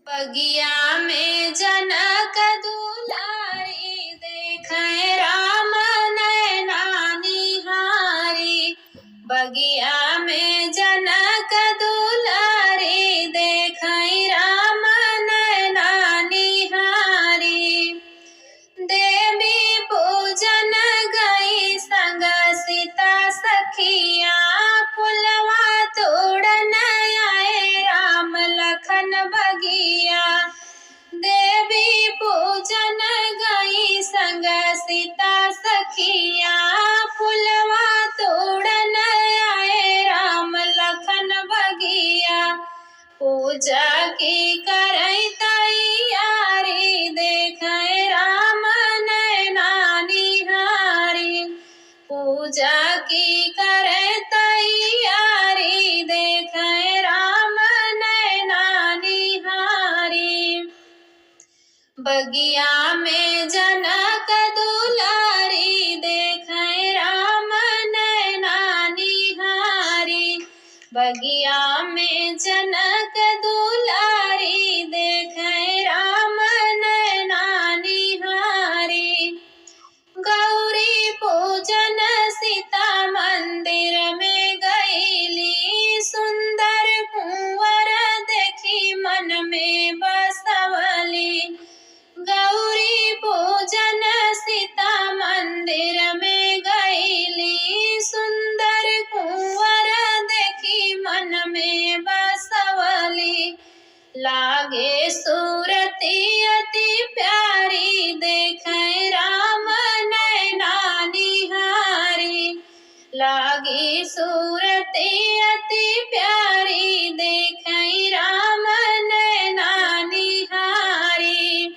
बगिया में जनक दुलारी देखे राम नैना निहारी। बगिया में जनक दुलारी देखे राम नैना निहारी। देवी पूजन गई संग सीता सखिया फुलवा तोड़न आए राम लखन बगिया। देवी पूजन गई संग सीता सखिया फुलवा तोड़न आए राम लखन बगिया। पूजा की करई तैयारी देखे राम नैना निहारी। पूजा की करे तैयारी देखे राम नैना निहारी। बगिया में जनक दुलारी देखे राम नैना निहारी। बगिया में जनक दुलारी देखे राम नैना निहारी। गौरी पूजन सीता मंदिर में गईली सुंदर कुंवर देखी मन में बसवली। गौरी पूजन सीता मंदिर में गईली सुंदर कुंवर देखी मन में बसवली। लागे सूरती अति प्यारी देखे राम नैना निहारी। लागी सूरती अति प्यारी देखे राम नैना निहारी।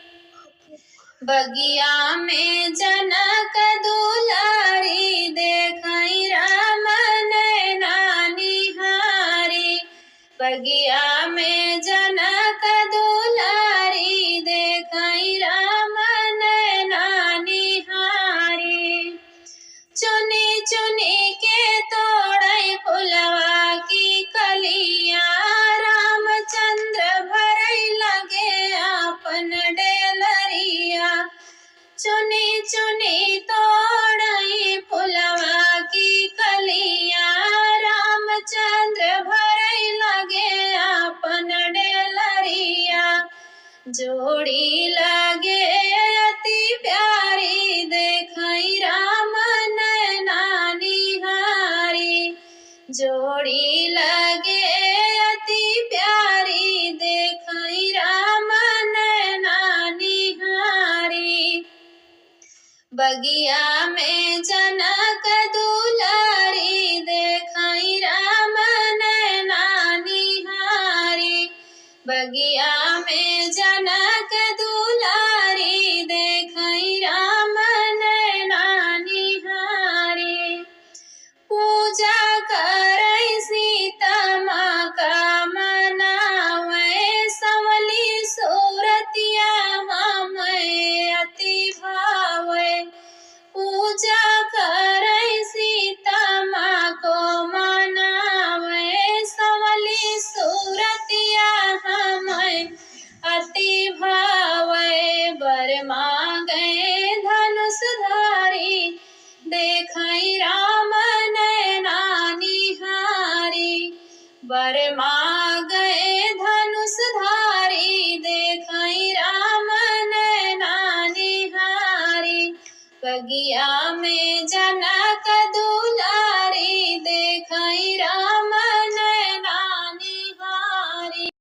बगिया में जनक दुलारी देखे राम नैना निहारी। बगिया में जनक दुलारी देखे राम नैना निहारी। चुनी चुनी के तोड़ै फुलवा की कलिया रामचंद्र भरई लगे आपन डेलरिया। चुनी चुनी तोड़ई फुलवा की कलिया रामचंद्र भरई लगे आपन डेलरिया। जोड़ी लगे अति प्यारी देखे राम नैना निहारी। जोड़ी लगे अति प्यारी देखे राम नैना निहारी। बगिया में जनक दुलारी देखे राम नैना निहारी। बगिया में जनक दुलारी देखे राम नैना निहारी। पूजा करई सीता माँ का मनावे संवली सूरतिया हमें अति भावे। पूजा करई सीता माँ को मनावे संवली सूरतिया हमें अति भावे। बर मांगे धनुषधारी देखे राम नैना निहारी। बर मांगे धनुषधारी देखे राम नैना निहारी। बगिया में जनक दुलारी